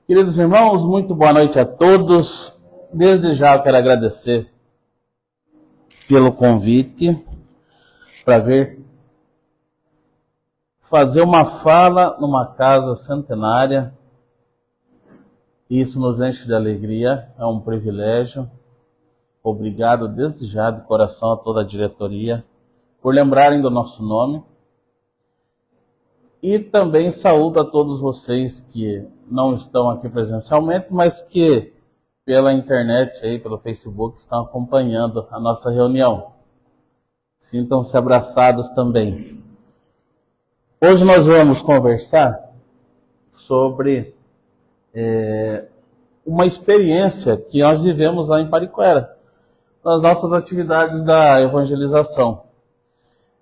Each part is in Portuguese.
Queridos irmãos, muito boa noite a todos. Desde já eu quero agradecer pelo convite para vir fazer uma fala numa casa centenária. Isso nos enche de alegria, é um privilégio. Obrigado desde já de coração a toda a diretoria por lembrarem do nosso nome. E também saúdo a todos vocês que não estão aqui presencialmente, mas que pela internet, aí, pelo Facebook, estão acompanhando a nossa reunião. Sintam-se abraçados também. Hoje nós vamos conversar sobre uma experiência que nós vivemos lá em Pariquera, nas nossas atividades da evangelização.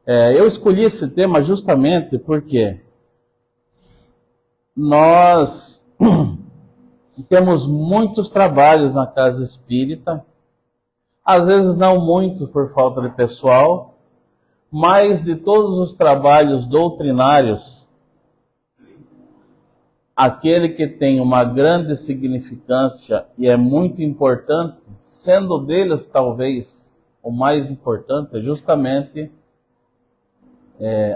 Eu escolhi esse tema justamente porque nós temos muitos trabalhos na casa espírita, às vezes não muito por falta de pessoal, mas de todos os trabalhos doutrinários, aquele que tem uma grande significância e é muito importante, sendo deles talvez o mais importante, é justamente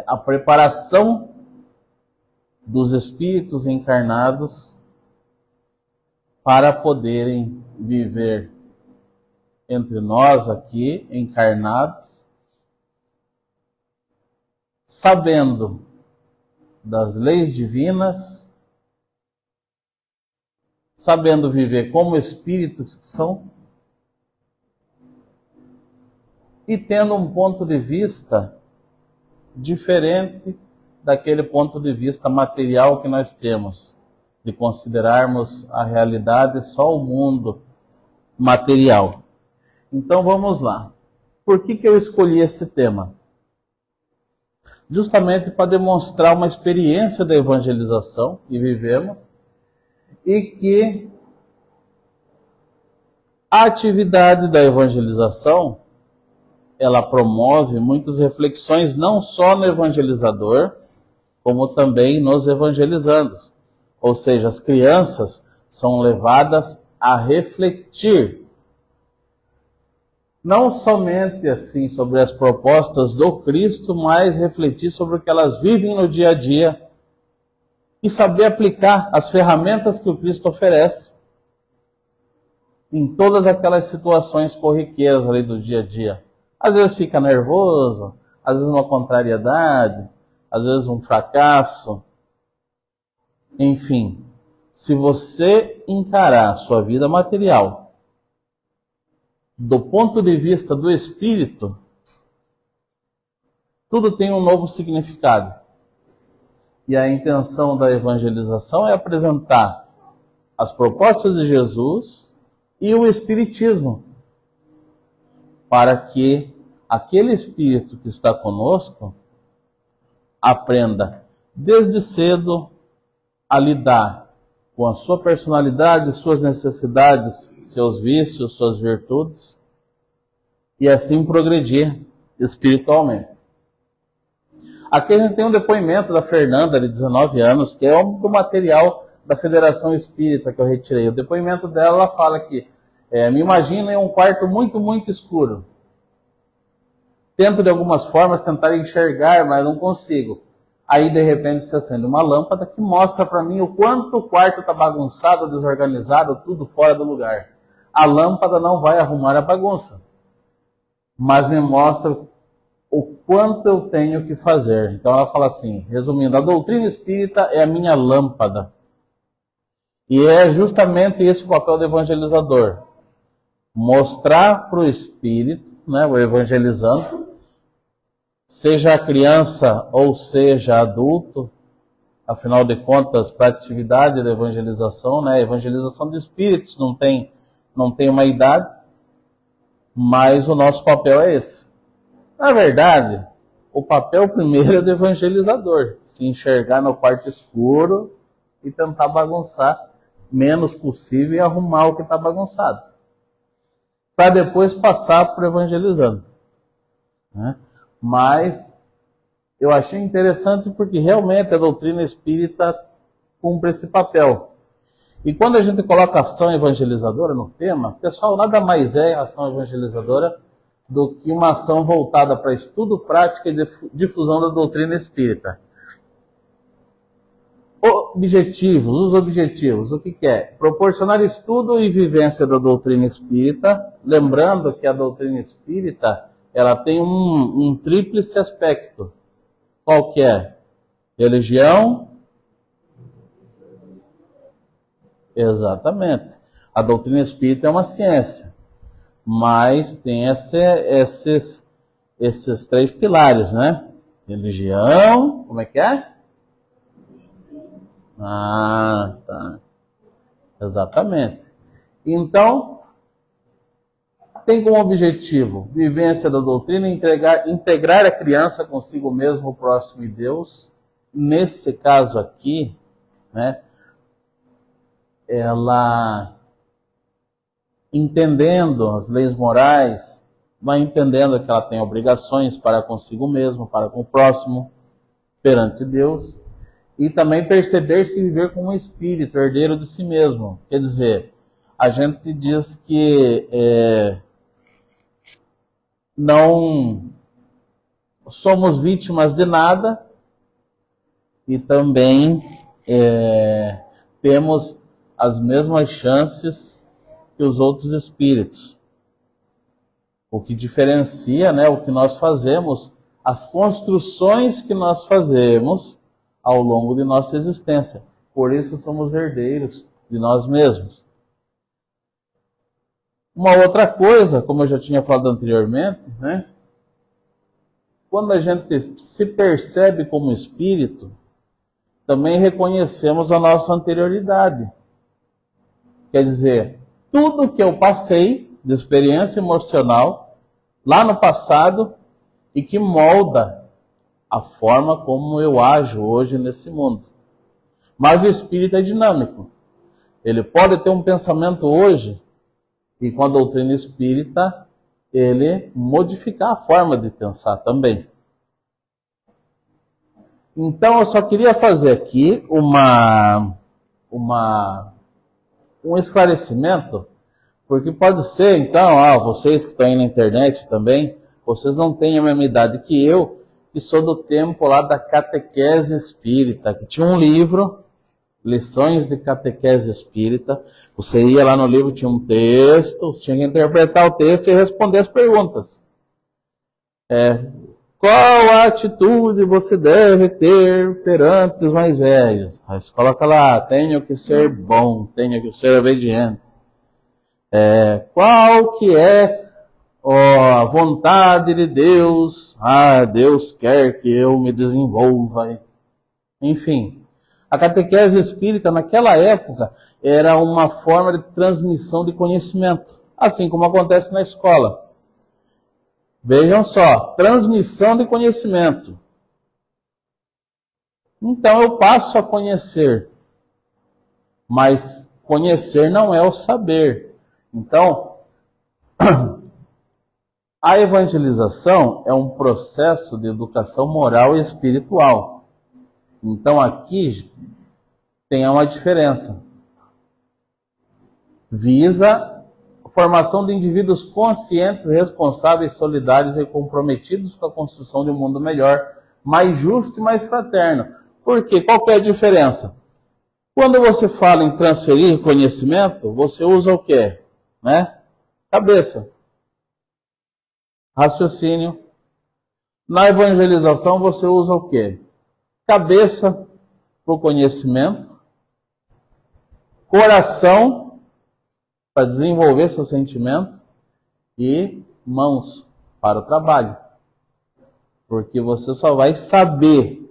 a preparação dos espíritos encarnados para poderem viver entre nós aqui, encarnados, sabendo das leis divinas, sabendo viver como espíritos que são, e tendo um ponto de vista diferente daquele ponto de vista material que nós temos, de considerarmos a realidade só o mundo material. Então vamos lá. Por que eu escolhi esse tema? Justamente para demonstrar uma experiência da evangelização que vivemos e que a atividade da evangelização ela promove muitas reflexões não só no evangelizador, como também nos evangelizandos. Ou seja, as crianças são levadas a refletir, não somente assim sobre as propostas do Cristo, mas refletir sobre o que elas vivem no dia a dia e saber aplicar as ferramentas que o Cristo oferece em todas aquelas situações corriqueiras ali do dia a dia. Às vezes fica nervoso, às vezes uma contrariedade, às vezes um fracasso. Enfim, se você encarar a sua vida material do ponto de vista do espírito, tudo tem um novo significado. E a intenção da evangelização é apresentar as propostas de Jesus e o espiritismo, para que aquele espírito que está conosco aprenda desde cedo a lidar com a sua personalidade, suas necessidades, seus vícios, suas virtudes, e assim progredir espiritualmente. Aqui a gente tem um depoimento da Fernanda, de 19 anos, que é do material da Federação Espírita que eu retirei. O depoimento dela, ela fala que me imagino em um quarto muito, muito escuro. Tento de algumas formas tentar enxergar, mas não consigo. Aí de repente se acende uma lâmpada que mostra para mim o quanto o quarto está bagunçado, desorganizado, tudo fora do lugar. A lâmpada não vai arrumar a bagunça, mas me mostra o quanto eu tenho que fazer. Então ela fala assim, resumindo, a doutrina espírita é a minha lâmpada. E é justamente esse o papel do evangelizador. Mostrar para o espírito, né, o evangelizando, seja a criança ou seja adulto, afinal de contas, para a atividade da evangelização, né, evangelização de espíritos não tem uma idade, mas o nosso papel é esse. Na verdade, o papel primeiro é do evangelizador, se enxergar no quarto escuro e tentar bagunçar menos possível e arrumar o que está bagunçado, para depois passar para o evangelizando, né? Mas eu achei interessante porque realmente a doutrina espírita cumpre esse papel. E quando a gente coloca ação evangelizadora no tema, pessoal, nada mais é ação evangelizadora do que uma ação voltada para estudo, prática e difusão da doutrina espírita. Os objetivos, o que é? Proporcionar estudo e vivência da doutrina espírita, lembrando que a doutrina espírita, ela tem um tríplice aspecto. Qual que é? Religião. Exatamente. A doutrina espírita é uma ciência, mas tem esses três pilares, né? Religião, como é que é? Ah, tá. Exatamente. Então, tem como objetivo vivência da doutrina, integrar a criança consigo mesmo, o próximo e Deus. Nesse caso aqui, né, ela, entendendo as leis morais, vai entendendo que ela tem obrigações para consigo mesmo, para com o próximo, perante Deus. E também perceber-se viver como um espírito, herdeiro de si mesmo. Quer dizer, a gente diz que não somos vítimas de nada e também temos as mesmas chances que os outros espíritos. O que diferencia, né, o que nós fazemos, as construções que nós fazemos ao longo de nossa existência. Por isso somos herdeiros de nós mesmos. Uma outra coisa, como eu já tinha falado anteriormente, né? Quando a gente se percebe como espírito, também reconhecemos a nossa anterioridade. Quer dizer, tudo que eu passei de experiência emocional lá no passado e que molda a forma como eu ajo hoje nesse mundo. Mas o espírito é dinâmico. Ele pode ter um pensamento hoje e com a doutrina espírita ele modificar a forma de pensar também. Então eu só queria fazer aqui um esclarecimento, porque pode ser, então, vocês que estão aí na internet também, vocês não têm a mesma idade que eu, que sou do tempo lá da catequese espírita, que tinha um livro, Lições de Catequese Espírita. Você ia lá no livro, tinha um texto, você tinha que interpretar o texto e responder as perguntas. Qual atitude você deve ter perante os mais velhos? Aí você coloca lá, tenho que ser bom, tenho que ser obediente. Qual que é a vontade de Deus? Deus quer que eu me desenvolva. Enfim, a catequese espírita naquela época era uma forma de transmissão de conhecimento, assim como acontece na escola. Vejam só, transmissão de conhecimento. Então eu passo a conhecer, mas conhecer não é o saber. Então, a evangelização é um processo de educação moral e espiritual. Então aqui tem uma diferença. Visa a formação de indivíduos conscientes, responsáveis, solidários e comprometidos com a construção de um mundo melhor, mais justo e mais fraterno. Por quê? Qual que é a diferença? Quando você fala em transferir conhecimento, você usa o quê? Cabeça. Raciocínio. Na evangelização você usa o quê? Cabeça para o conhecimento, coração para desenvolver seu sentimento e mãos para o trabalho. Porque você só vai saber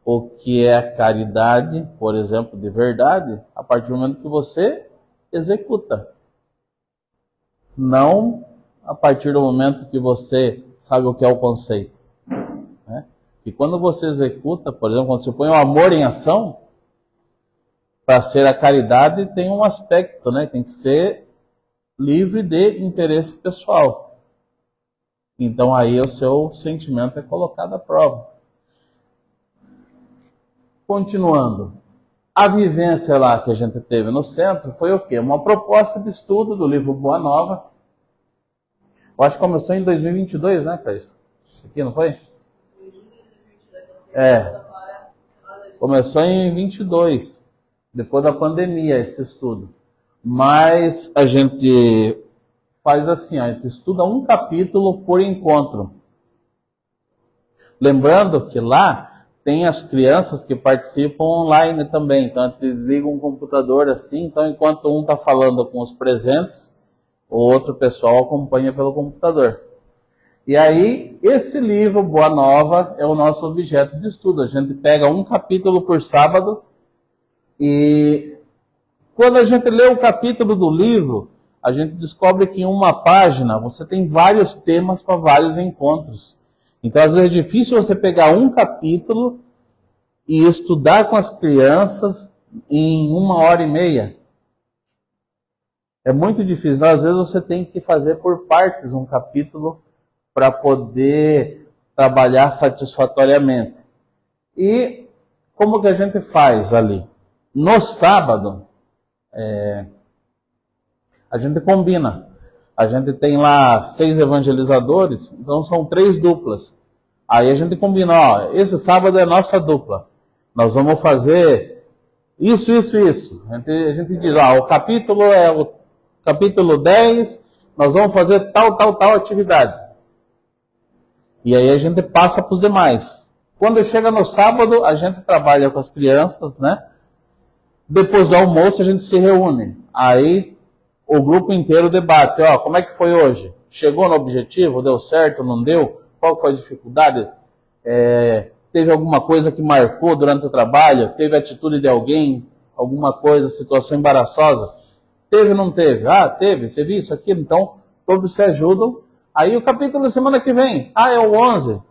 o que é a caridade, por exemplo, de verdade, a partir do momento que você executa. Não a partir do momento que você sabe o que é o conceito. E quando você executa, por exemplo, quando você põe o amor em ação, para ser a caridade tem um aspecto, tem que ser livre de interesse pessoal. Então aí o seu sentimento é colocado à prova. Continuando. A vivência lá que a gente teve no centro foi o quê? Uma proposta de estudo do livro Boa Nova. Eu acho que começou em 2022, né, Cris? Isso aqui, não foi? Começou em 22, depois da pandemia, esse estudo. Mas a gente faz assim, a gente estuda um capítulo por encontro. Lembrando que lá tem as crianças que participam online também. Então a gente liga um computador assim, então enquanto um está falando com os presentes, o outro pessoal acompanha pelo computador. E aí, esse livro, Boa Nova, é o nosso objeto de estudo. A gente pega um capítulo por sábado e quando a gente lê o capítulo do livro, a gente descobre que em uma página você tem vários temas para vários encontros. Então, às vezes é difícil você pegar um capítulo e estudar com as crianças em 1h30. É muito difícil. Então, às vezes você tem que fazer por partes um capítulo para poder trabalhar satisfatoriamente. E como que a gente faz ali? No sábado, a gente combina. A gente tem lá 6 evangelizadores, então são 3 duplas. Aí a gente combina, ó, esse sábado é nossa dupla. Nós vamos fazer isso. A gente diz, ó, o capítulo é o capítulo 10, nós vamos fazer tal atividade. E aí a gente passa para os demais. Quando chega no sábado, a gente trabalha com as crianças, né? Depois do almoço, a gente se reúne. Aí o grupo inteiro debate, ó, como é que foi hoje? Chegou no objetivo? Deu certo? Não deu? Qual foi a dificuldade? Teve alguma coisa que marcou durante o trabalho? Teve atitude de alguém? Alguma coisa, situação embaraçosa? Teve ou não teve? Ah, teve isso, aquilo. Então, todos se ajudam. Aí o capítulo da semana que vem. Ah, é o 11.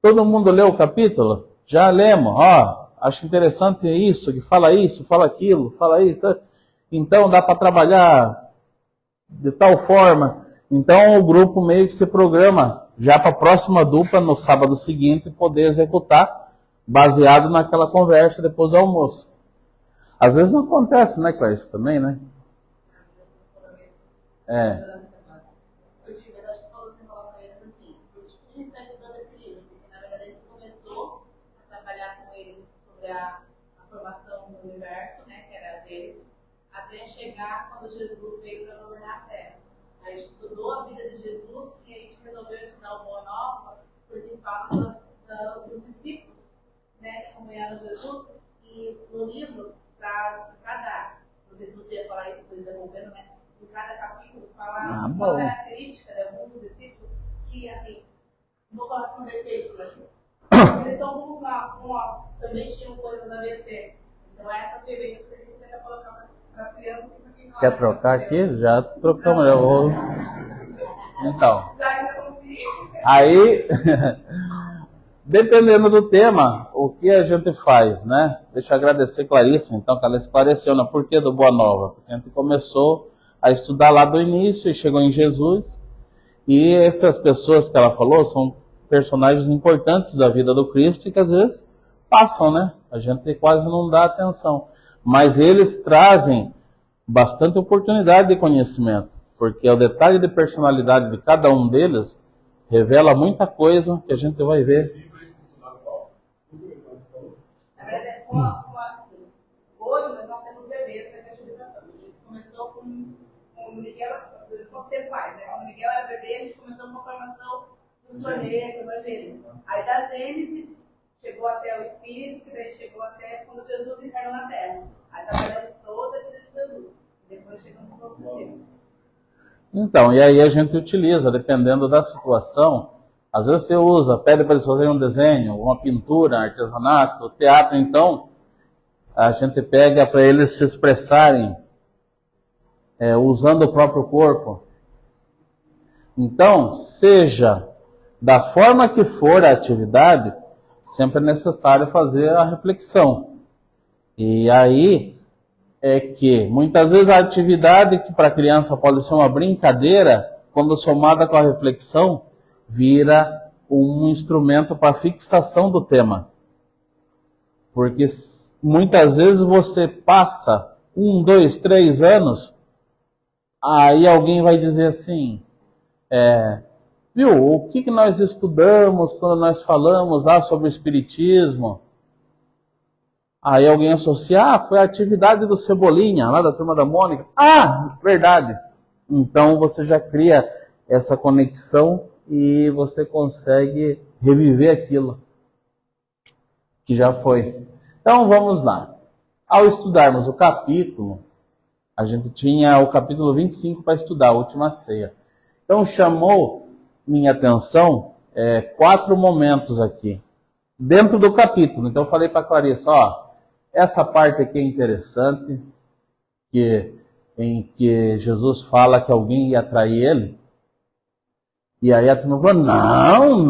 Todo mundo leu o capítulo? Já lemos. Ó, acho interessante isso, que fala isso, fala aquilo, fala isso. Então dá para trabalhar de tal forma. Então o grupo meio que se programa já para a próxima dupla no sábado seguinte poder executar baseado naquela conversa depois do almoço. Às vezes não acontece, né, Cláudio? Também, né? Até chegar quando Jesus veio para governar a terra. A gente estudou a vida de Jesus e a gente resolveu estudar o Boa Nova porque fala dos discípulos, né, que acompanharam Jesus, e no livro para dar. Não sei se você ia falar isso, depois devolvendo, né? Em cada capítulo fala uma característica de alguns dos discípulos que, assim, não vou falar que são defeitos, mas eles são como nós, também tinham coisas a vencer. Então essas ferramentas que a gente tenta colocar para as crianças. Quer trocar aqui? Já trocamos. Eu vou... Então, aí, dependendo do tema, o que a gente faz, né? Deixa eu agradecer Clarice, então, que ela esclareceu no porquê do Boa Nova. Porque a gente começou a estudar lá do início e chegou em Jesus. E essas pessoas que ela falou são personagens importantes da vida do Cristo e que às vezes passam, né? A gente quase não dá atenção. Mas eles trazem bastante oportunidade de conhecimento, porque o detalhe de personalidade de cada um deles revela muita coisa que a gente vai ver. Na verdade, hoje nós não temos bebês na catequização. A gente começou com o Miguel, quanto tempo faz, né? O Miguel era bebê, a gente começou com a formação dos torneios, da Gênesis. Aí da Gênesis chegou até o Espírito, que daí chegou até quando Jesus encarnou na Terra. Aí trabalhamos toda a vida de Jesus. Depois chegamos nos outros discípulos. Então, e aí a gente utiliza, dependendo da situação, às vezes você usa, pede para eles fazerem um desenho, uma pintura, artesanato, teatro, então, a gente pega para eles se expressarem usando o próprio corpo. Então, seja da forma que for a atividade, sempre é necessário fazer a reflexão. E aí é que muitas vezes a atividade que para a criança pode ser uma brincadeira, quando somada com a reflexão, vira um instrumento para fixação do tema. Porque muitas vezes você passa 1, 2, 3 anos, aí alguém vai dizer assim, viu, o que nós estudamos quando nós falamos lá sobre o Espiritismo? Aí alguém associa, foi a atividade do Cebolinha, lá da Turma da Mônica. Ah, verdade. Então você já cria essa conexão e você consegue reviver aquilo que já foi. Então vamos lá. Ao estudarmos o capítulo, a gente tinha o capítulo 25 para estudar, a última ceia. Então chamou minha atenção 4 momentos aqui, dentro do capítulo. Então eu falei para a Clarissa, essa parte aqui é interessante, em que Jesus fala que alguém ia trair ele. E aí a turma falou, não,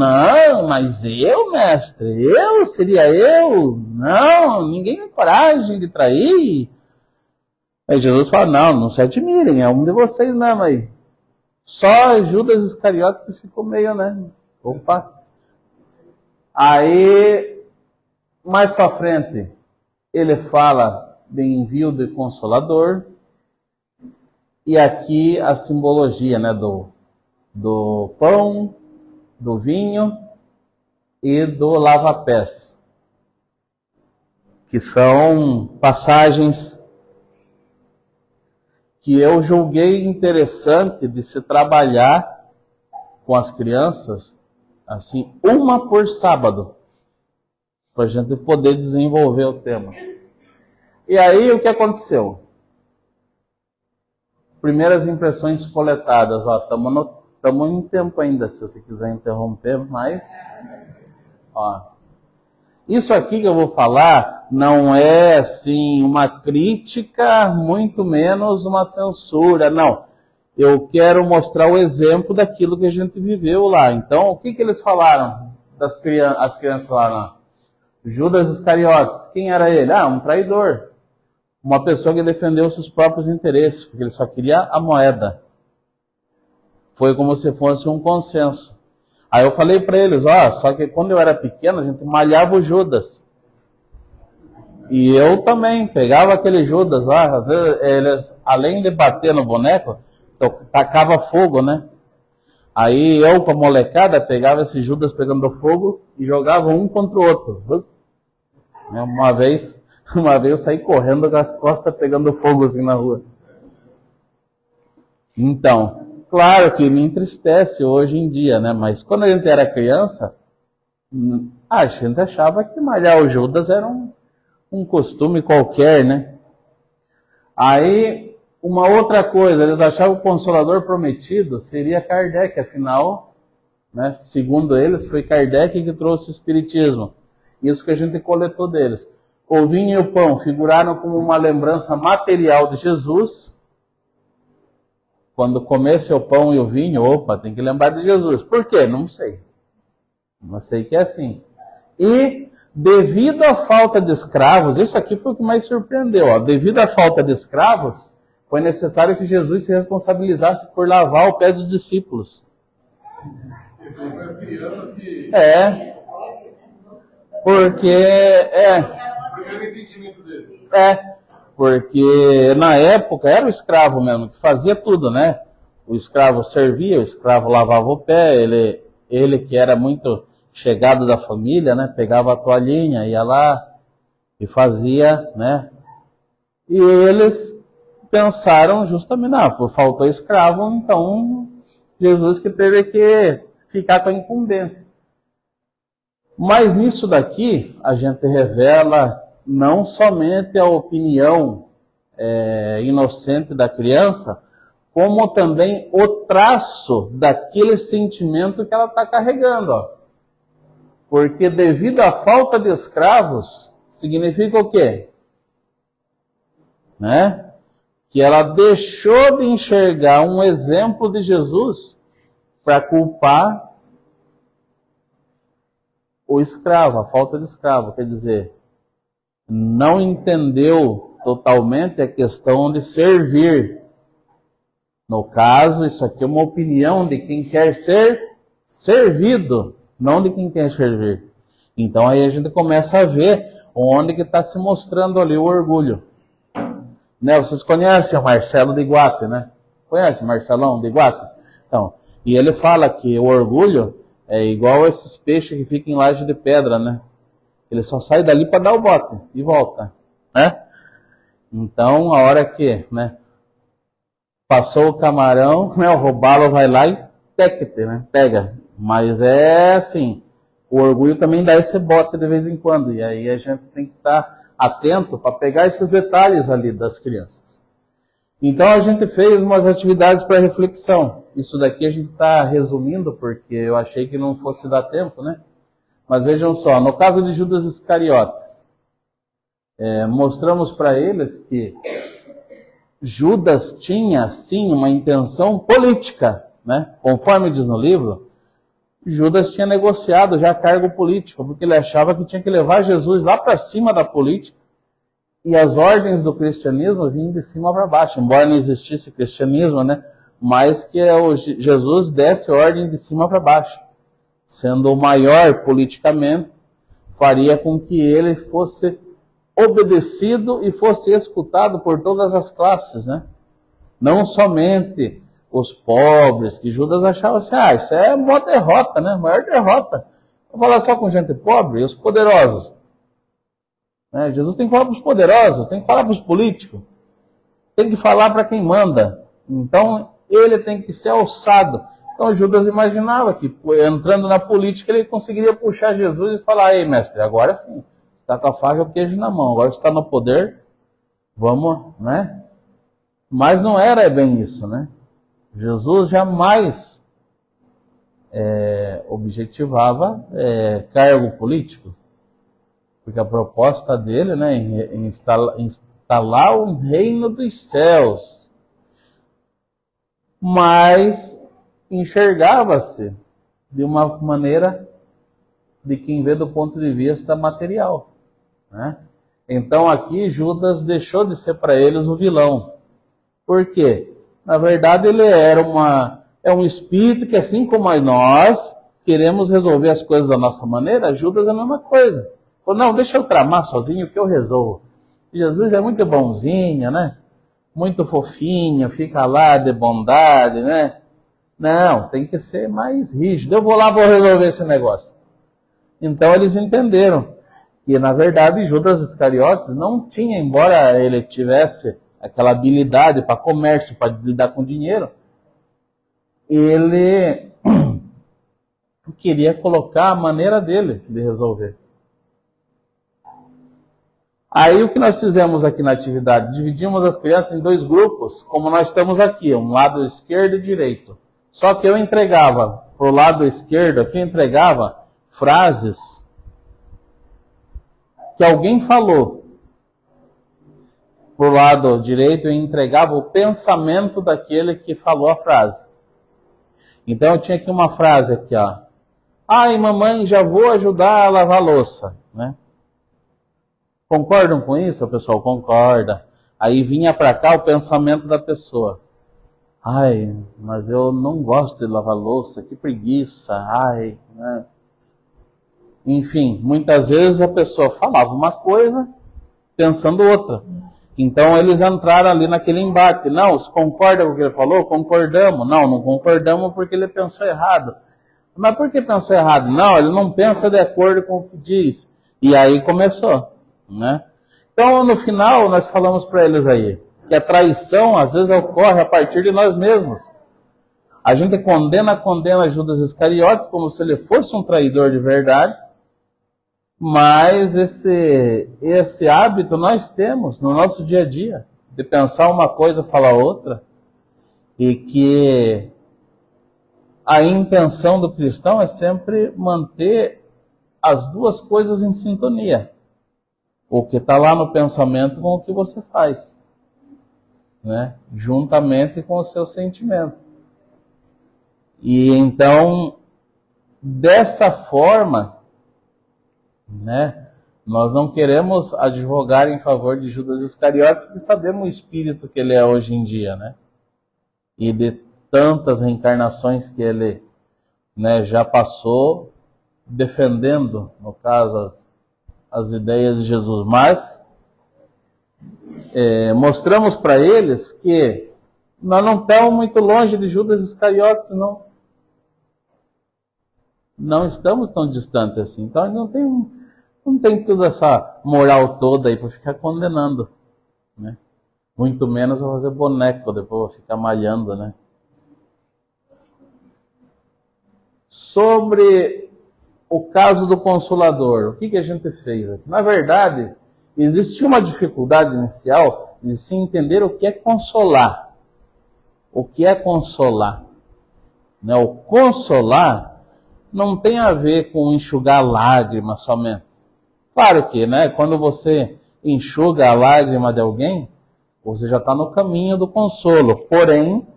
mas eu, mestre, seria eu? Não, ninguém tem coragem de trair. Aí Jesus fala, não se admirem, é um de vocês mesmo aí. Só Judas Iscariote que ficou meio, opa. Aí, mais para frente, ele fala de envio de Consolador. E aqui a simbologia, do pão, do vinho e do lava-pés, que são passagens que eu julguei interessante de se trabalhar com as crianças, assim, uma por sábado, para a gente poder desenvolver o tema. E aí o que aconteceu? Primeiras impressões coletadas, estamos em tempo ainda, se você quiser interromper, mas isso aqui que eu vou falar não é assim uma crítica, muito menos uma censura, não. Eu quero mostrar o exemplo daquilo que a gente viveu lá. Então, o que eles falaram as crianças lá? Judas Iscariotes, quem era ele? Um traidor. Uma pessoa que defendeu seus próprios interesses, porque ele só queria a moeda. Foi como se fosse um consenso. Aí eu falei para eles, só que quando eu era pequeno, a gente malhava o Judas. E eu também pegava aquele Judas lá, às vezes eles, além de bater no boneco, tacava fogo, né? Aí eu, com a molecada, pegava esse Judas pegando fogo e jogava um contra o outro. Uma vez eu saí correndo com as costas pegando fogo assim na rua. Então, claro que me entristece hoje em dia, mas quando a gente era criança, a gente achava que malhar o Judas era um costume qualquer, Aí, uma outra coisa, eles achavam que o Consolador prometido seria Kardec, afinal, segundo eles, foi Kardec que trouxe o Espiritismo. Isso que a gente coletou deles. O vinho e o pão figuraram como uma lembrança material de Jesus. Quando comesse o pão e o vinho, tem que lembrar de Jesus. Por quê? Não sei. Mas sei que é assim. E, devido à falta de escravos, isso aqui foi o que mais surpreendeu. Devido à falta de escravos, foi necessário que Jesus se responsabilizasse por lavar o pé dos discípulos. Porque na época era o escravo mesmo, que fazia tudo, O escravo servia, o escravo lavava o pé, ele que era muito chegado da família, pegava a toalhinha, ia lá e fazia, E eles pensaram justamente, faltou escravo, então Jesus que teve que ficar com a incumbência. Mas nisso daqui, a gente revela não somente a opinião inocente da criança, como também o traço daquele sentimento que ela está carregando. Porque devido à falta de escravos, significa o quê? Que ela deixou de enxergar um exemplo de Jesus para culpar o escravo, a falta de escravo. Quer dizer, não entendeu totalmente a questão de servir. No caso, isso aqui é uma opinião de quem quer ser servido, não de quem quer servir. Então aí a gente começa a ver onde que está se mostrando ali o orgulho. Né? Vocês conhecem o Marcelo de Iguape, né? Conhece o Marcelão de Iguape? Então, e ele fala que o orgulho é igual esses peixes que ficam em laje de pedra, né? Ele só sai dali para dar o bote e volta, né? Então, a hora que, né, passou o camarão, né, o robalo vai lá e né, pega. Mas é assim, o orgulho também dá esse bote de vez em quando. E aí a gente tem que estar atento para pegar esses detalhes ali das crianças. Então a gente fez umas atividades para reflexão. Isso daqui a gente está resumindo, porque eu achei que não fosse dar tempo, né? Mas vejam só, no caso de Judas Iscariotes, mostramos para eles que Judas tinha, sim, uma intenção política, né? Conforme diz no livro, Judas tinha negociado já cargo político, porque ele achava que tinha que levar Jesus lá para cima da política, e as ordens do cristianismo vinham de cima para baixo, embora não existisse cristianismo, né? Mas que Jesus desse ordem de cima para baixo, sendo o maior politicamente, faria com que ele fosse obedecido e fosse escutado por todas as classes, né? Não somente os pobres, que Judas achava assim, isso é uma derrota, né? Maior derrota. Vou falar só com gente pobre e os poderosos. Né? Jesus tem que falar para os poderosos, tem que falar para os políticos, tem que falar para quem manda. Então, ele tem que ser alçado. Então, Judas imaginava que, entrando na política, ele conseguiria puxar Jesus e falar, ei, mestre, agora sim, você está com a faca e o queijo na mão, agora você está no poder, vamos, né? Mas não era bem isso, né? Jesus jamais objetivava cargo político, porque a proposta dele, né, em instalar o reino dos céus, mas enxergava-se de uma maneira de quem vê do ponto de vista material, né? Então aqui Judas deixou de ser para eles o vilão. Por quê? Na verdade ele é um espírito que, assim como nós queremos resolver as coisas da nossa maneira, Judas é a mesma coisa. Falou, não, deixa eu tramar sozinho que eu resolvo. Jesus é muito bonzinho, né? Muito fofinho, fica lá de bondade, né? Não, tem que ser mais rígido. Eu vou lá, vou resolver esse negócio. Então eles entenderam que, na verdade, Judas Iscariotes não tinha, embora ele tivesse aquela habilidade para comércio, para lidar com dinheiro, ele queria colocar a maneira dele de resolver. Aí o que nós fizemos aqui na atividade? Dividimos as crianças em dois grupos, como nós estamos aqui, um lado esquerdo e direito. Só que eu entregava para o lado esquerdo, aqui eu entregava frases que alguém falou. Para o lado direito eu entregava o pensamento daquele que falou a frase. Então eu tinha aqui uma frase aqui, ó. Ai, mamãe, já vou ajudar a lavar a louça, né? Concordam com isso? O pessoal concorda. Aí vinha para cá o pensamento da pessoa. Ai, mas eu não gosto de lavar louça, que preguiça, ai, né? Enfim, muitas vezes a pessoa falava uma coisa pensando outra. Então eles entraram ali naquele embate. Não, você concorda com o que ele falou? Concordamos. Não, não concordamos porque ele pensou errado. Mas por que pensou errado? Não, ele não pensa de acordo com o que diz. E aí começou, né? Então no final nós falamos para eles aí que a traição às vezes ocorre a partir de nós mesmos. A gente condena Judas Iscariotes como se ele fosse um traidor de verdade, mas esse hábito nós temos no nosso dia a dia, de pensar uma coisa, falar outra, e que a intenção do cristão é sempre manter as duas coisas em sintonia. O que está lá no pensamento com o que você faz, né? Juntamente com o seu sentimento. E então, dessa forma, né, nós não queremos advogar em favor de Judas Iscariotes, porque sabemos o espírito que ele é hoje em dia, né? E de tantas reencarnações que ele, né, já passou, defendendo, no caso, as ideias de Jesus, mas mostramos para eles que nós não estamos muito longe de Judas Iscariotes, não. Não estamos tão distantes assim. Então não tem toda essa moral toda aí para ficar condenando, né? Muito menos para fazer boneco, depois vai ficar malhando, né? Sobre o caso do Consolador, o que a gente fez aqui? Na verdade, existia uma dificuldade inicial de se entender o que é consolar. O que é consolar? Né? O consolar não tem a ver com enxugar lágrimas somente. Claro que, né, quando você enxuga a lágrima de alguém, você já está no caminho do consolo. Porém,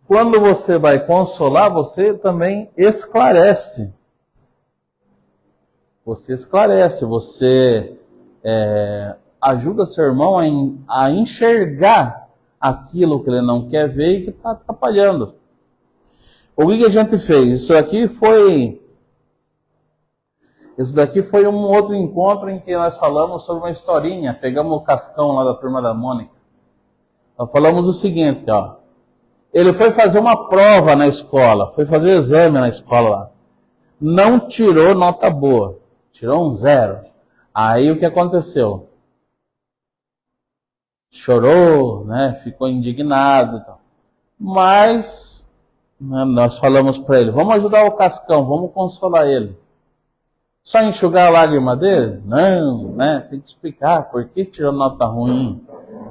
quando você vai consolar, você também esclarece. Você esclarece, você ajuda seu irmão a enxergar aquilo que ele não quer ver e que está atrapalhando. O que a gente fez? Isso daqui foi um outro encontro em que nós falamos sobre uma historinha. Pegamos o Cascão lá da Turma da Mônica. Nós falamos o seguinte, ó. Ele foi fazer uma prova na escola, foi fazer exame na escola lá. Não tirou nota boa, tirou um 0. Aí o que aconteceu? Chorou, né? Ficou indignado e tal. Mas nós falamos para ele, vamos ajudar o Cascão, vamos consolar ele. Só enxugar a lágrima dele? Não, né? Tem que explicar por que tirou nota ruim,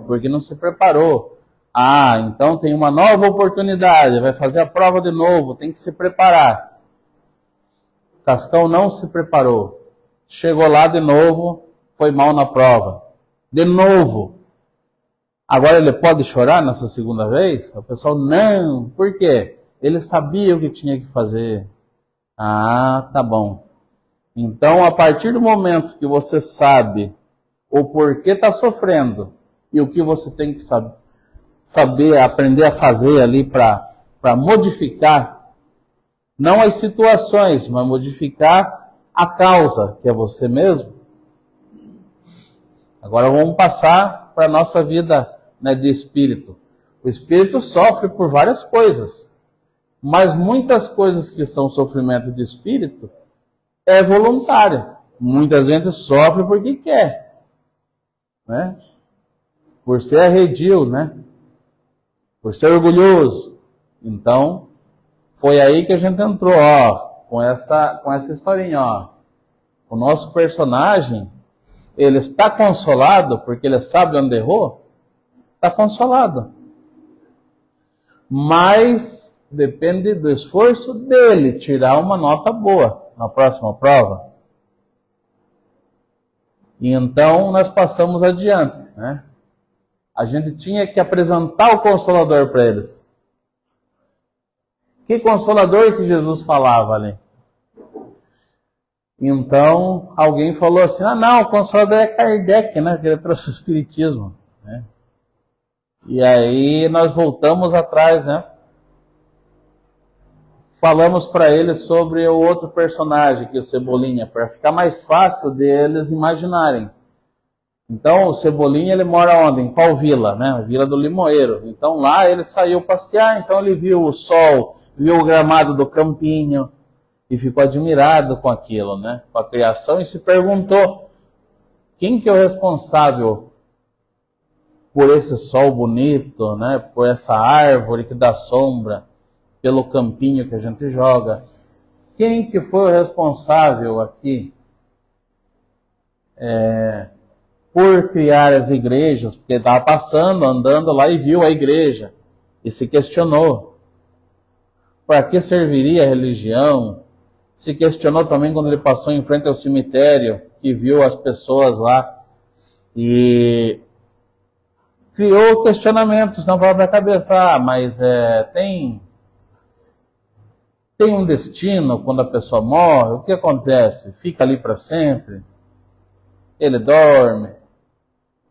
porque não se preparou. Ah, então tem uma nova oportunidade, vai fazer a prova de novo, tem que se preparar. Cascão não se preparou. Chegou lá de novo, foi mal na prova. De novo. Agora ele pode chorar nessa segunda vez? O pessoal, não. Por quê? Ele sabia o que tinha que fazer. Ah, tá bom. Então, a partir do momento que você sabe o porquê está sofrendo e o que você tem que saber, aprender a fazer ali para modificar, não as situações, mas modificar a causa, que é você mesmo. Agora vamos passar para a nossa vida, né, de espírito. O espírito sofre por várias coisas, mas muitas coisas que são sofrimento de espírito é voluntário. Muita gente sofre porque quer, né? Por ser arredio, né? Por ser orgulhoso. Então, foi aí que a gente entrou, ó, com essa historinha, ó. O nosso personagem, ele está consolado porque ele sabe onde errou? Está consolado. Mas depende do esforço dele tirar uma nota boa na próxima prova. E então nós passamos adiante, né? A gente tinha que apresentar o Consolador para eles. Que Consolador que Jesus falava ali? Então, alguém falou assim, não, o Consolador é Kardec, né? Que ele trouxe o Espiritismo, né? E aí nós voltamos atrás, né? Falamos para eles sobre o outro personagem, que é o Cebolinha, para ficar mais fácil deles imaginarem. Então, o Cebolinha, ele mora onde? Em qual vila? Né? A Vila do Limoeiro. Então, lá ele saiu passear, então ele viu o sol, viu o gramado do campinho e ficou admirado com aquilo, né? Com a criação, e se perguntou, quem que é o responsável por esse sol bonito, né? Por essa árvore que dá sombra, pelo campinho que a gente joga? Quem que foi o responsável aqui por criar as igrejas? Porque ele estava passando, andando lá e viu a igreja e se questionou. Para que serviria a religião? Se questionou também quando ele passou em frente ao cemitério, que viu as pessoas lá e criou questionamentos na própria cabeça. Mas tem um destino quando a pessoa morre? O que acontece? Fica ali para sempre? Ele dorme?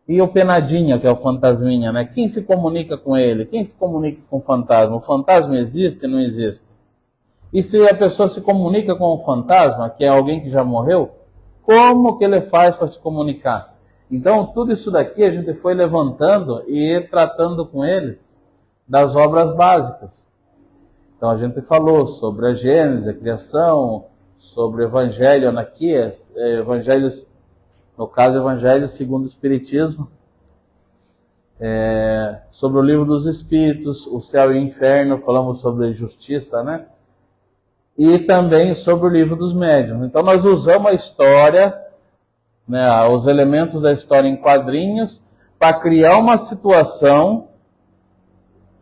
E o Penadinha, que é o fantasminha, né? Quem se comunica com ele? Quem se comunica com o fantasma? O fantasma existe ou não existe? E se a pessoa se comunica com o fantasma, que é alguém que já morreu, como que ele faz para se comunicar? Então, tudo isso daqui a gente foi levantando e tratando com eles das obras básicas. Então, a gente falou sobre a Gênese, a criação, sobre o Evangelho, Anaquias, Evangelhos, no caso, Evangelho segundo o Espiritismo, sobre o livro dos Espíritos, o céu e o inferno, falamos sobre justiça, né? E também sobre o livro dos médiuns. Então nós usamos a história, né, os elementos da história em quadrinhos, para criar uma situação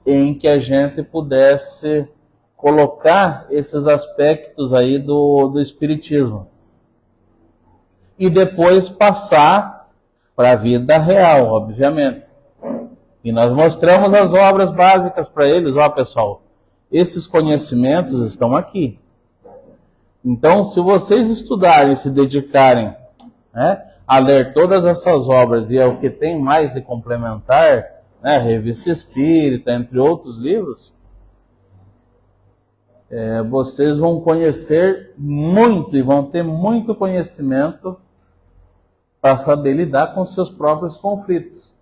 em que a gente pudesse colocar esses aspectos aí do Espiritismo. E depois passar para a vida real, obviamente. E nós mostramos as obras básicas para eles. Ó, pessoal, esses conhecimentos estão aqui. Então, se vocês estudarem, se dedicarem, né, a ler todas essas obras, e é o que tem mais de complementar, né, Revista Espírita, entre outros livros, vocês vão conhecer muito e vão ter muito conhecimento para saber lidar com seus próprios conflitos.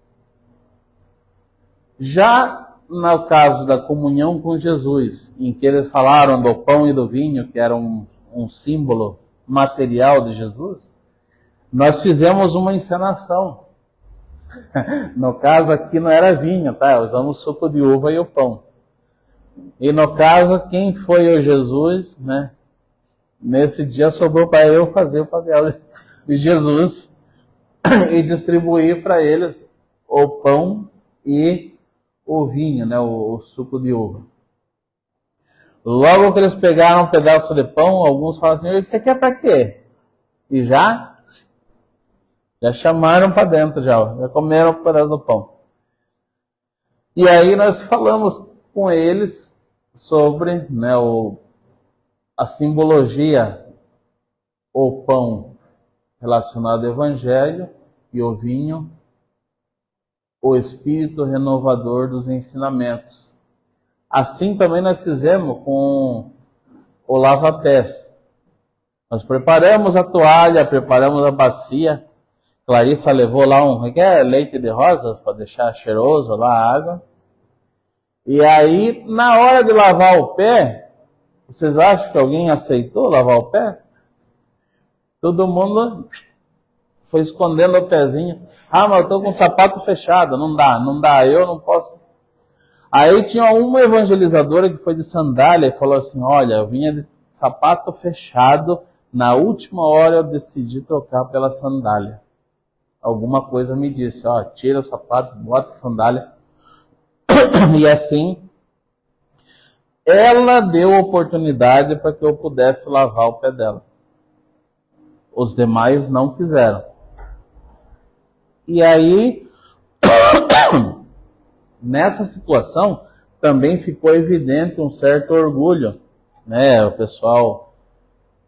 Já no caso da comunhão com Jesus, em que eles falaram do pão e do vinho, que era um símbolo material de Jesus, nós fizemos uma encenação. No caso aqui não era vinho, tá? Usamos suco de uva e o pão. E no caso, quem foi o Jesus, né? Nesse dia sobrou para eu fazer o papel de Jesus e distribuir para eles o pão e o vinho, né, o suco de uva. Logo que eles pegaram um pedaço de pão, alguns falaram assim, você quer para quê? E já chamaram para dentro, já comeram um pedaço do pão. E aí nós falamos com eles sobre, né, a simbologia, o pão relacionado ao Evangelho e o vinho, o espírito renovador dos ensinamentos. Assim também nós fizemos com o lava-pés. Nós preparamos a toalha, preparamos a bacia. Clarissa levou lá leite de rosas para deixar cheiroso lá a água. E aí, na hora de lavar o pé, vocês acham que alguém aceitou lavar o pé? Todo mundo foi escondendo o pezinho. Ah, mas eu estou com o sapato fechado. Não dá, eu não posso. Aí tinha uma evangelizadora que foi de sandália e falou assim, olha, eu vinha de sapato fechado, na última hora eu decidi trocar pela sandália. Alguma coisa me disse, ó, tira o sapato, bota a sandália. E assim, ela deu oportunidade para que eu pudesse lavar o pé dela. Os demais não quiseram. E aí, nessa situação, também ficou evidente um certo orgulho, né? O pessoal,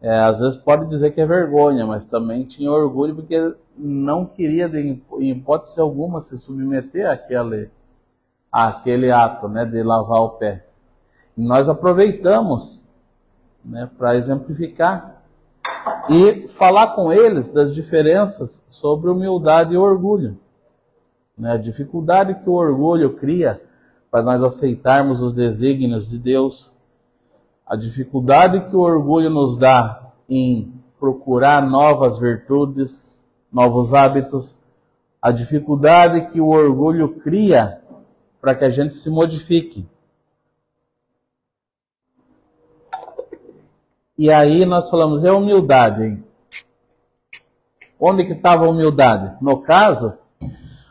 às vezes pode dizer que é vergonha, mas também tinha orgulho porque não queria, em hipótese alguma, se submeter àquele ato, né, de lavar o pé. E nós aproveitamos, né, para exemplificar e falar com eles das diferenças sobre humildade e orgulho. Né? A dificuldade que o orgulho cria para nós aceitarmos os desígnios de Deus. A dificuldade que o orgulho nos dá em procurar novas virtudes, novos hábitos. A dificuldade que o orgulho cria para que a gente se modifique. E aí nós falamos, é humildade, hein? Onde que estava a humildade? No caso,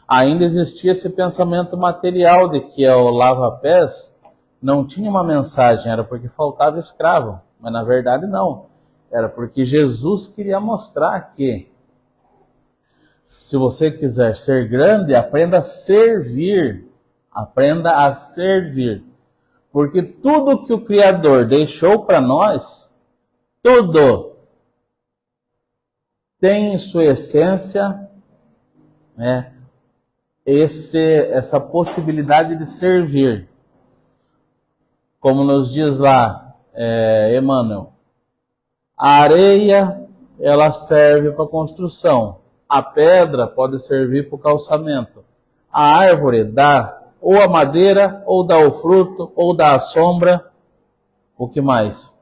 ainda existia esse pensamento material de que o lava-pés não tinha uma mensagem, era porque faltava escravo. Mas na verdade não. Era porque Jesus queria mostrar que se você quiser ser grande, aprenda a servir. Aprenda a servir. Porque tudo que o Criador deixou para nós, tudo tem em sua essência, né, essa possibilidade de servir. Como nos diz lá Emmanuel, a areia, ela serve para construção. A pedra pode servir para o calçamento. A árvore dá ou a madeira, ou dá o fruto, ou dá a sombra. O que mais?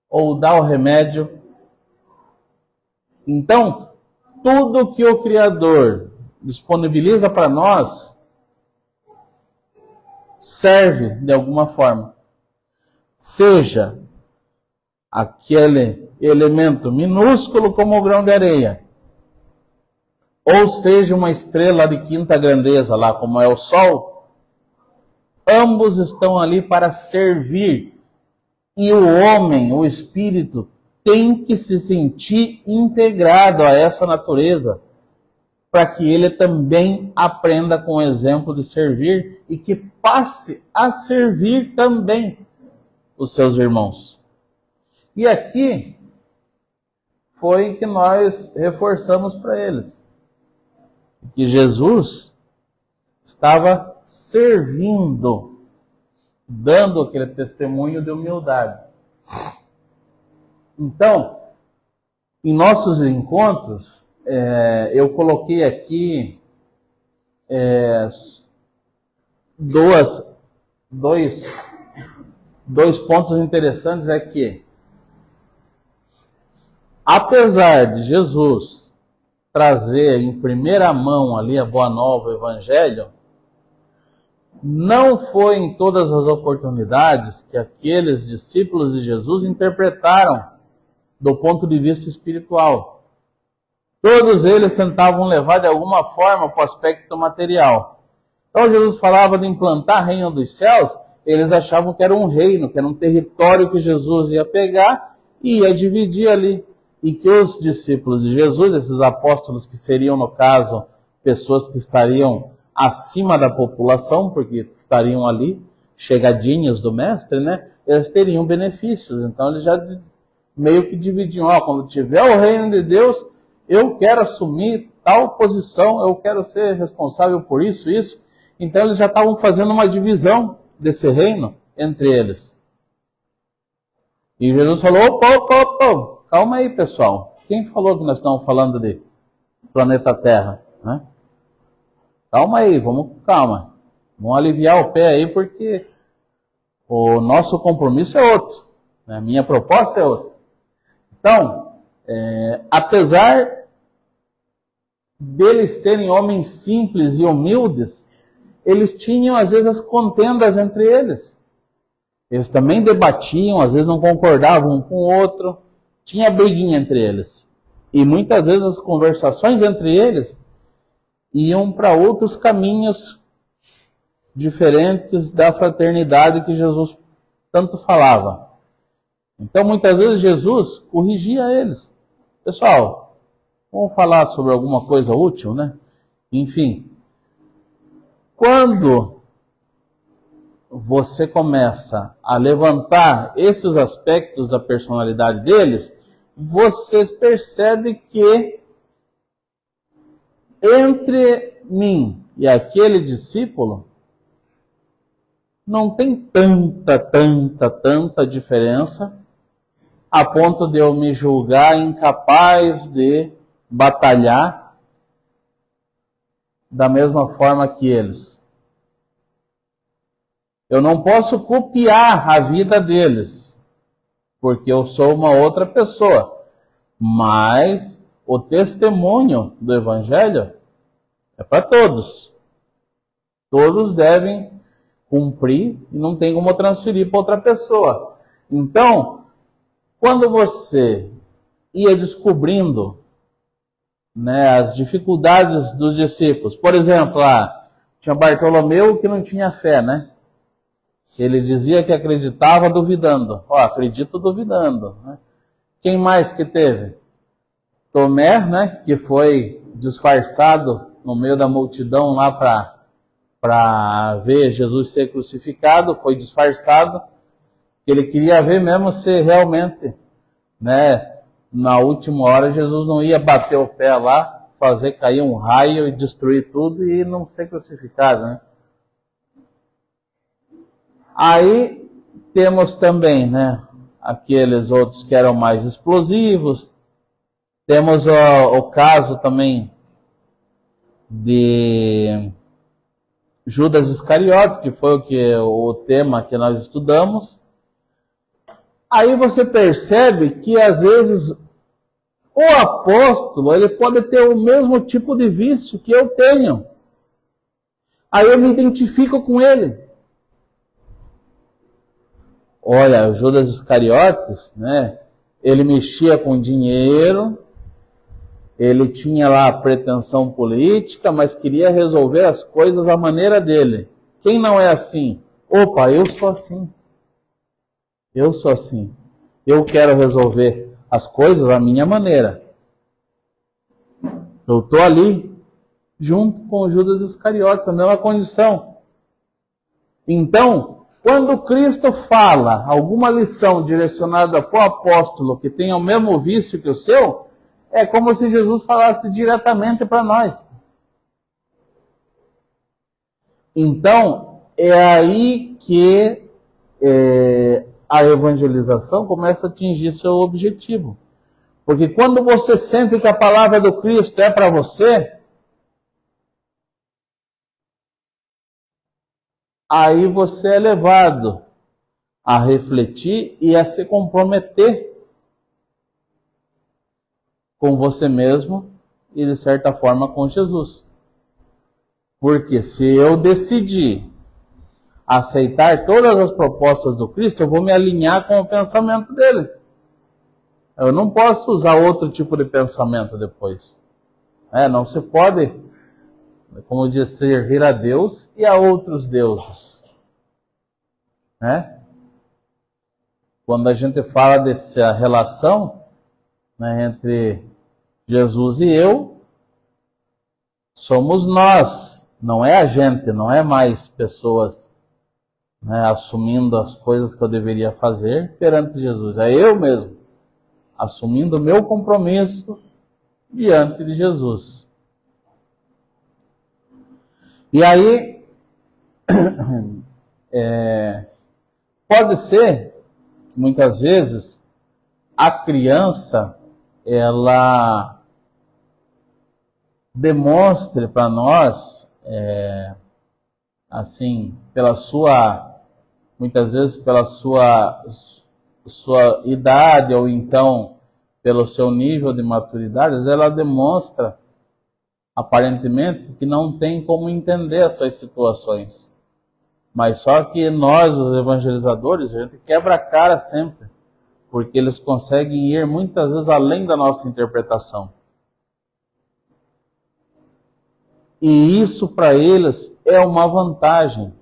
Ou dá o remédio. Então, tudo que o Criador disponibiliza para nós serve de alguma forma. Seja aquele elemento minúsculo como o grão de areia, ou seja uma estrela de quinta grandeza lá, como é o Sol, ambos estão ali para servir. E o homem, o espírito, tem que se sentir integrado a essa natureza, para que ele também aprenda com o exemplo de servir e que passe a servir também os seus irmãos. E aqui foi que nós reforçamos para eles que Jesus estava servindo, dando aquele testemunho de humildade. Então, em nossos encontros, eu coloquei aqui dois pontos interessantes. É que, apesar de Jesus trazer em primeira mão ali a Boa Nova, o Evangelho, não foi em todas as oportunidades que aqueles discípulos de Jesus interpretaram do ponto de vista espiritual. Todos eles tentavam levar de alguma forma para o aspecto material. Então Jesus falava de implantar o reino dos céus, eles achavam que era um reino, que era um território que Jesus ia pegar e ia dividir ali. E que os discípulos de Jesus, esses apóstolos que seriam, no caso, pessoas que estariam acima da população, porque estariam ali, chegadinhos do mestre, né? Eles teriam benefícios. Então eles já meio que dividiam, quando tiver o reino de Deus, eu quero assumir tal posição, eu quero ser responsável por isso. Então eles já estavam fazendo uma divisão desse reino entre eles. E Jesus falou, opa, calma aí, pessoal. Quem falou que nós estamos falando de planeta Terra? Né? Calma aí, calma. Vamos aliviar o pé aí, porque o nosso compromisso é outro. Né? A minha proposta é outra. Então, apesar deles serem homens simples e humildes, eles tinham, às vezes, as contendas entre eles. Eles também debatiam, às vezes não concordavam um com o outro. Tinha briguinha entre eles. E muitas vezes as conversações entre eles iam para outros caminhos diferentes da fraternidade que Jesus tanto falava. Então muitas vezes Jesus corrigia eles. Pessoal, vamos falar sobre alguma coisa útil, né? Enfim, quando você começa a levantar esses aspectos da personalidade deles, você percebe que entre mim e aquele discípulo não tem tanta diferença a ponto de eu me julgar incapaz de batalhar da mesma forma que eles. Eu não posso copiar a vida deles, porque eu sou uma outra pessoa. Mas o testemunho do Evangelho é para todos. Todos devem cumprir e não tem como transferir para outra pessoa. Então, quando você ia descobrindo, né, as dificuldades dos discípulos, por exemplo, tinha Bartolomeu que não tinha fé, né? Ele dizia que acreditava duvidando. Acredito duvidando. Né? Quem mais que teve? Tomé, né, que foi disfarçado no meio da multidão lá para ver Jesus ser crucificado, foi disfarçado. Ele queria ver mesmo se realmente, né, na última hora Jesus não ia bater o pé lá, fazer cair um raio e destruir tudo e não ser crucificado, né? Aí temos também, né, aqueles outros que eram mais explosivos. Temos o caso também de Judas Iscariote, que foi o tema que nós estudamos. Aí você percebe que às vezes o apóstolo, ele pode ter o mesmo tipo de vício que eu tenho. Aí eu me identifico com ele. Olha, o Judas Iscariotes, né? Ele mexia com dinheiro, ele tinha lá a pretensão política, mas queria resolver as coisas à maneira dele. Quem não é assim? Opa, eu sou assim. Eu sou assim. Eu quero resolver as coisas à minha maneira. Eu estou ali, junto com o Judas Iscariotes, na mesma condição. Então, quando Cristo fala alguma lição direcionada para o apóstolo que tenha o mesmo vício que o seu, é como se Jesus falasse diretamente para nós. Então, é aí que a evangelização começa a atingir seu objetivo. Porque quando você sente que a palavra do Cristo é para você, aí você é levado a refletir e a se comprometer com você mesmo e, de certa forma, com Jesus. Porque se eu decidir aceitar todas as propostas do Cristo, eu vou me alinhar com o pensamento dele. Eu não posso usar outro tipo de pensamento depois. Não se pode, como diz, servir a Deus e a outros deuses. Quando a gente fala dessa relação, né, entre Jesus e eu, somos nós, não é a gente, não é mais pessoas, né, assumindo as coisas que eu deveria fazer perante Jesus. É eu mesmo, assumindo o meu compromisso diante de Jesus. E aí, pode ser que muitas vezes a criança, ela demonstre para nós, assim, muitas vezes pela sua idade, ou então pelo seu nível de maturidade, ela demonstra, aparentemente, que não tem como entender essas situações. Mas só que nós, os evangelizadores, a gente quebra a cara sempre, porque eles conseguem ir muitas vezes além da nossa interpretação. E isso para eles é uma vantagem.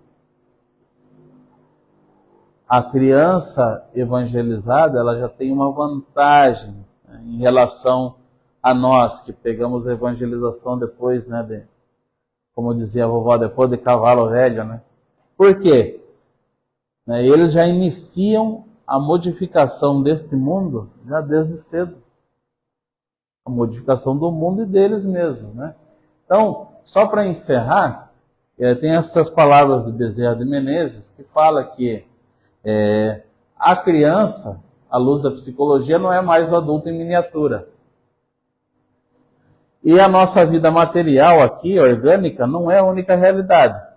A criança evangelizada, ela já tem uma vantagem, né, em relação a nós, que pegamos a evangelização depois, né, como dizia a vovó, depois de cavalo velho, né? Por quê? Eles já iniciam a modificação deste mundo já desde cedo. A modificação do mundo e deles mesmos, né? Então, só para encerrar, tem essas palavras de Bezerra de Menezes, que fala que a criança, à luz da psicologia, não é mais o adulto em miniatura. E a nossa vida material aqui, orgânica, não é a única realidade.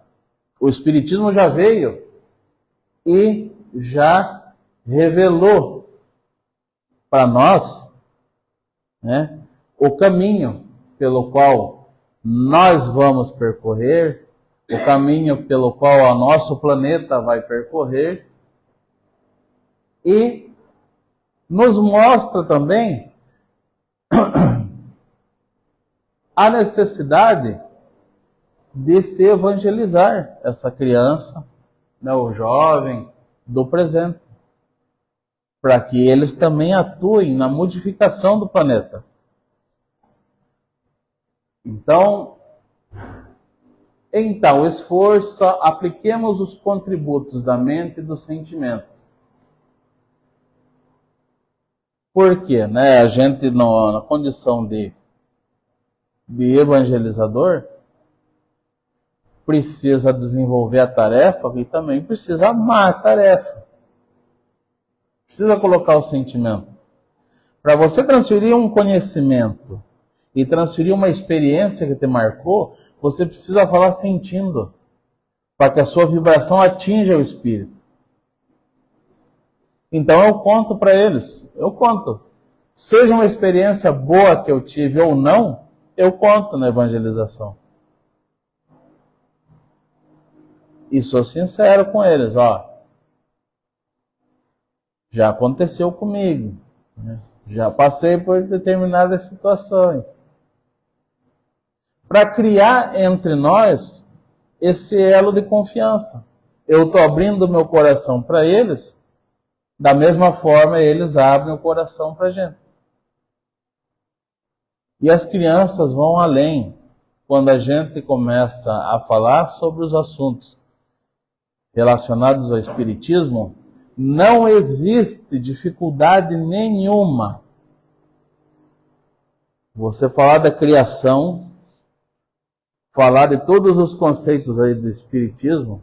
O Espiritismo já veio e já revelou para nós, né, o caminho pelo qual nós vamos percorrer, o caminho pelo qual o nosso planeta vai percorrer, e nos mostra também a necessidade de se evangelizar essa criança, né, o jovem do presente, para que eles também atuem na modificação do planeta. Então, em tal esforço, apliquemos os contributos da mente e do sentimento. Por quê? Né? A gente, na condição de evangelizador, precisa desenvolver a tarefa e também precisa amar a tarefa. Precisa colocar o sentimento. Para você transferir um conhecimento e transferir uma experiência que te marcou, você precisa falar sentindo, para que a sua vibração atinja o espírito. Então eu conto para eles, eu conto. Seja uma experiência boa que eu tive ou não, eu conto na evangelização. E sou sincero com eles, ó. Já aconteceu comigo, né? Já passei por determinadas situações. Para criar entre nós esse elo de confiança. Eu estou abrindo meu coração para eles, da mesma forma eles abrem o coração para a gente. E as crianças vão além. Quando a gente começa a falar sobre os assuntos relacionados ao espiritismo, não existe dificuldade nenhuma. Você falar da criação, falar de todos os conceitos aí do espiritismo,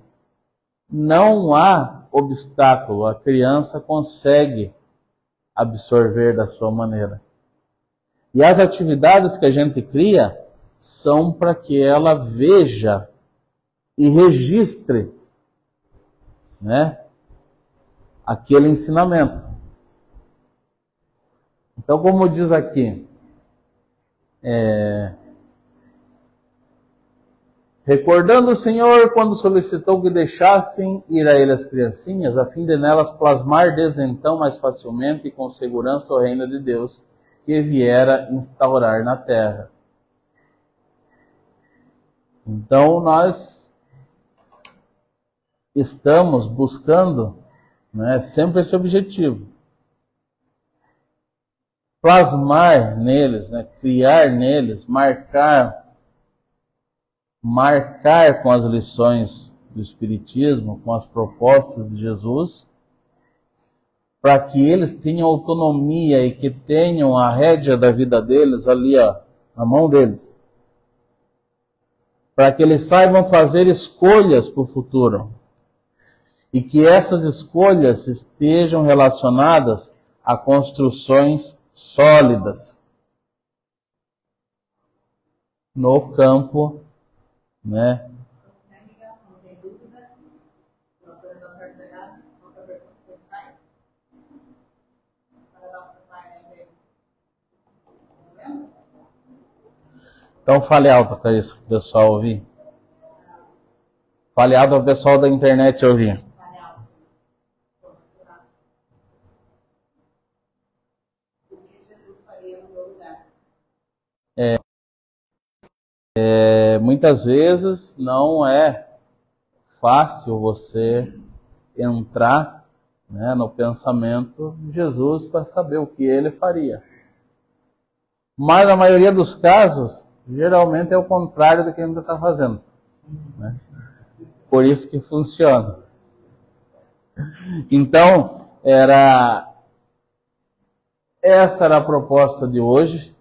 não há obstáculo. A criança consegue absorver da sua maneira. E as atividades que a gente cria são para que ela veja e registre, né, aquele ensinamento. Então, como diz aqui, recordando o Senhor quando solicitou que deixassem ir a ele as criancinhas, a fim de nelas plasmar desde então mais facilmente e com segurança o reino de Deus, que viera instaurar na terra. Então nós estamos buscando, né, sempre esse objetivo. Plasmar neles, né, criar neles, marcar com as lições do Espiritismo, com as propostas de Jesus, para que eles tenham autonomia e que tenham a rédea da vida deles ali, ó, na mão deles. Para que eles saibam fazer escolhas para o futuro. E que essas escolhas estejam relacionadas a construções sólidas no campo, né? Então fale alto para isso, para o pessoal ouvir. Fale alto para o pessoal da internet ouvir. Muitas vezes não é fácil você entrar, né, no pensamento de Jesus para saber o que ele faria. Mas na maioria dos casos, geralmente é o contrário do que a gente está fazendo, né? Por isso que funciona. Então, essa era a proposta de hoje.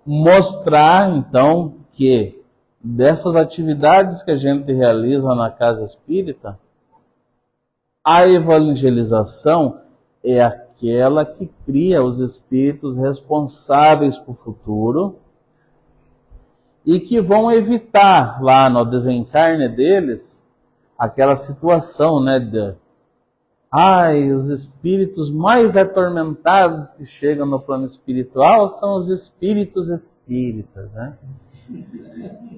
Mostrar, então, que dessas atividades que a gente realiza na Casa Espírita, a evangelização é aquela que cria os espíritos responsáveis para o futuro e que vão evitar lá no desencarne deles aquela situação, né, os espíritos mais atormentados que chegam no plano espiritual são os espíritos espíritas, né?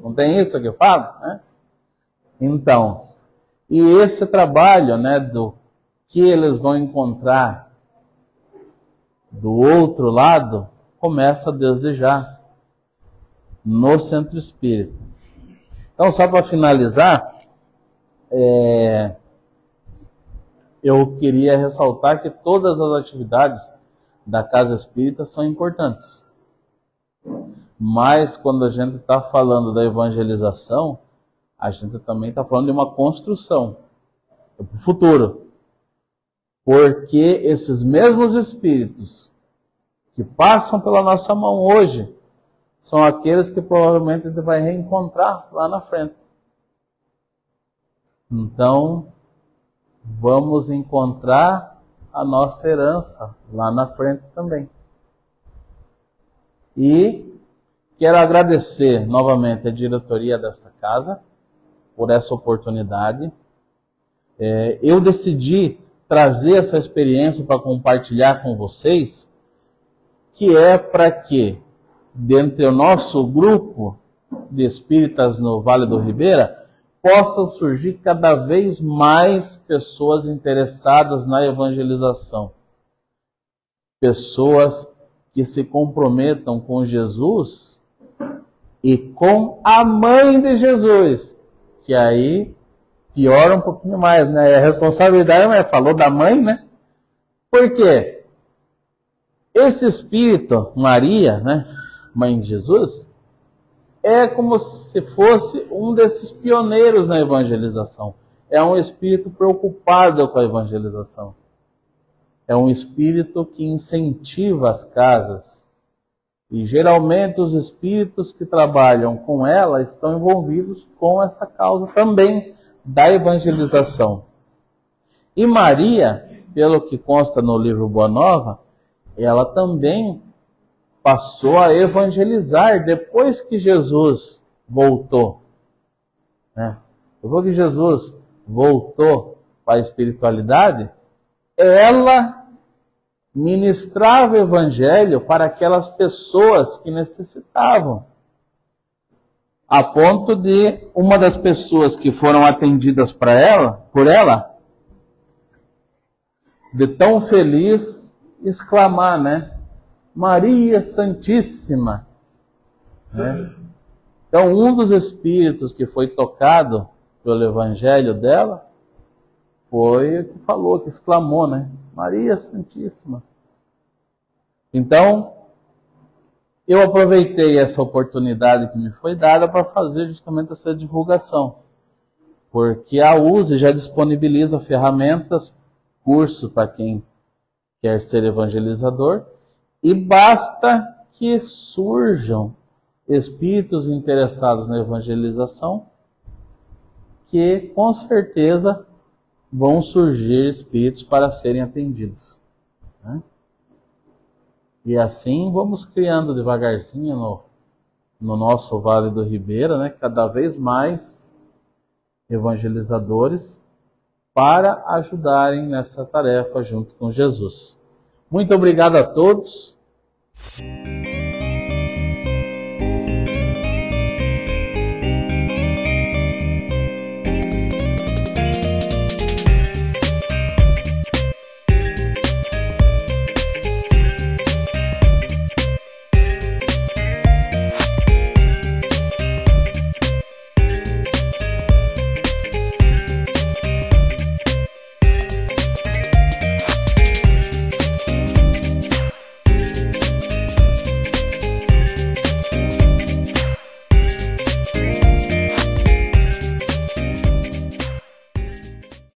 Não tem isso que eu falo, né? Então, e esse trabalho, né, do que eles vão encontrar do outro lado, começa desde já, no Centro Espírita. Então, só para finalizar, eu queria ressaltar que todas as atividades da Casa Espírita são importantes. Mas quando a gente está falando da evangelização, a gente também está falando de uma construção para o futuro. Porque esses mesmos espíritos que passam pela nossa mão hoje são aqueles que provavelmente a gente vai reencontrar lá na frente. Então, vamos encontrar a nossa herança lá na frente também. E quero agradecer novamente a diretoria desta casa por essa oportunidade. Eu decidi trazer essa experiência para compartilhar com vocês, que é para que, dentro do nosso grupo de espíritas no Vale do Ribeira, possam surgir cada vez mais pessoas interessadas na evangelização. Pessoas que se comprometam com Jesus e com a mãe de Jesus, que aí piora um pouquinho mais, né? A responsabilidade, mas falou da mãe, né? Por quê? Esse espírito, Maria, né? Mãe de Jesus, é como se fosse um desses pioneiros na evangelização. É um espírito preocupado com a evangelização. É um espírito que incentiva as casas. E geralmente os espíritos que trabalham com ela estão envolvidos com essa causa também da evangelização. E Maria, pelo que consta no livro Boa Nova, ela também passou a evangelizar depois que Jesus voltou. Né? Depois que Jesus voltou para a espiritualidade, ela ministrava o evangelho para aquelas pessoas que necessitavam. A ponto de uma das pessoas que foram atendidas por ela, de tão feliz, exclamar, né? Maria Santíssima. Né? Então, um dos espíritos que foi tocado pelo evangelho dela foi o que falou, que exclamou, né? Maria Santíssima. Então, eu aproveitei essa oportunidade que me foi dada para fazer justamente essa divulgação. Porque a USE já disponibiliza ferramentas, curso para quem quer ser evangelizador, e basta que surjam espíritos interessados na evangelização, que com certeza vão surgir espíritos para serem atendidos. Né? E assim vamos criando devagarzinho no nosso Vale do Ribeira, né, cada vez mais evangelizadores para ajudarem nessa tarefa junto com Jesus. Muito obrigado a todos.